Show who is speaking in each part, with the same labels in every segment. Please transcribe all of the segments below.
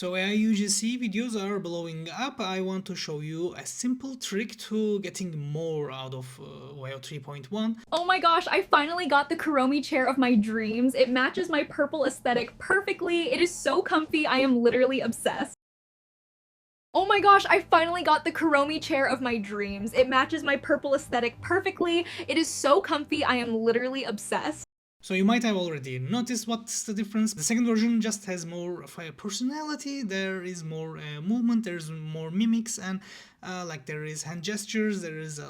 Speaker 1: So AI UGC videos are blowing up. I want to show you a simple trick to getting more out of WoW 3.1.
Speaker 2: Oh my gosh, I finally got the Kuromi chair of my dreams. It matches my purple aesthetic perfectly. It is so comfy, I am literally obsessed. Oh my gosh, I finally got the Kuromi chair of my dreams. It matches my purple aesthetic perfectly. It is so comfy, I am literally obsessed.
Speaker 1: So you might have already noticed what's the difference. The second version just has more of a personality, there is more movement, there's more mimics, and like there is hand gestures, there is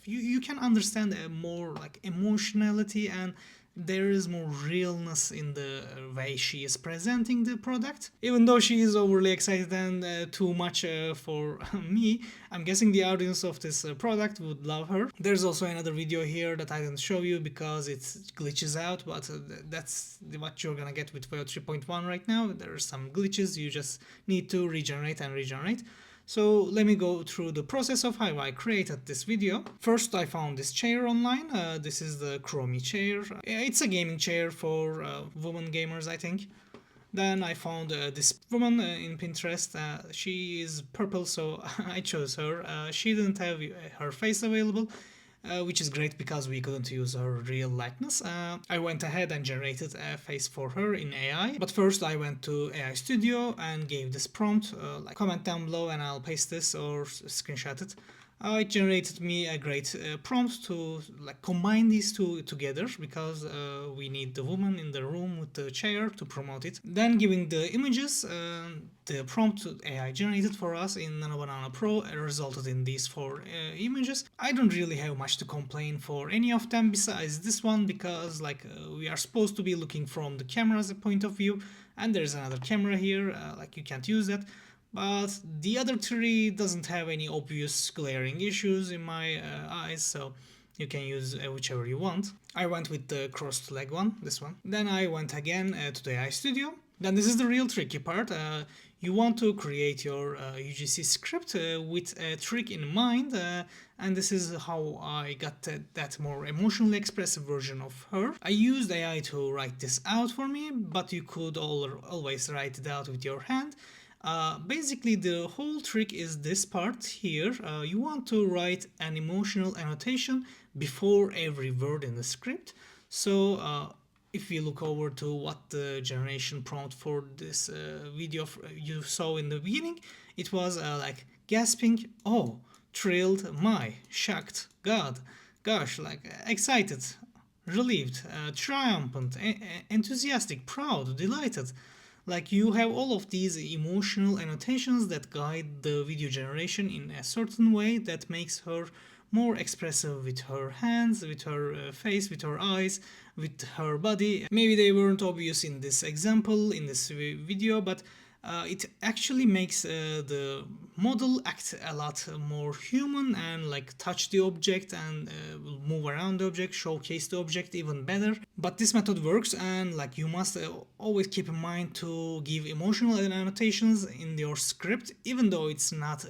Speaker 1: you can understand more like emotionality, and there is more realness in the way she is presenting the product. Even though she is overly excited and too much for me, I'm guessing the audience of this product would love her. There's also another video here that I didn't show you because it glitches out, but that's what you're gonna get with WoW 3.1 right now. There are some glitches, you just need to regenerate and regenerate. So let me go through the process of how I created this video. First, I found this chair online. This is the Kuromi chair. It's a gaming chair for women gamers, I think. Then I found this woman in Pinterest. She is purple, so I chose her. She didn't have her face available, which is great because we couldn't use her real likeness. I went ahead and generated a face for her in AI. But first I went to AI Studio and gave this prompt, like comment down below and I'll paste this or screenshot it. It generated me a great prompt to like combine these two together because we need the woman in the room with the chair to promote it. Then giving the images, the prompt AI generated for us in Nano Pro resulted in these four images. I don't really have much to complain for any of them besides this one because like we are supposed to be looking from the camera's point of view, and there's another camera here, like you can't use that. But the other three doesn't have any obvious glaring issues in my eyes, so you can use whichever you want. I went with the crossed leg one, this one. Then I went again to the AI Studio. Then this is the real tricky part. You want to create your UGC script with a trick in mind, and this is how I got that more emotionally expressive version of her. I used AI to write this out for me, but you could always write it out with your hand. Basically, the whole trick is this part here. You want to write an emotional annotation before every word in the script. So if we look over to what the generation prompt for this video you saw in the beginning, it was like gasping, oh, thrilled, my, shocked, god, gosh, like excited, relieved, triumphant, enthusiastic, proud, delighted. Like you have all of these emotional annotations that guide the video generation in a certain way that makes her more expressive with her hands, with her face, with her eyes, with her body. Maybe they weren't obvious in this example, in this video, but it actually makes the model act a lot more human and like touch the object and move around the object, showcase the object even better. But this method works, and like you must always keep in mind to give emotional annotations in your script, even though it's not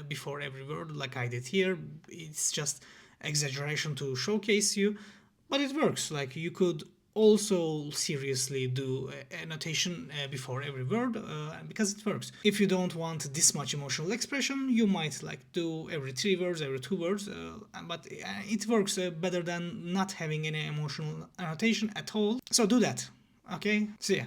Speaker 1: before every word like I did here. It's just exaggeration to showcase you, but it works. Like you could also seriously do annotation before every word because it works. If you don't want this much emotional expression, you might like do every 3 words, every 2 words, but it works better than not having any emotional annotation at all. So do that. Okay, see ya.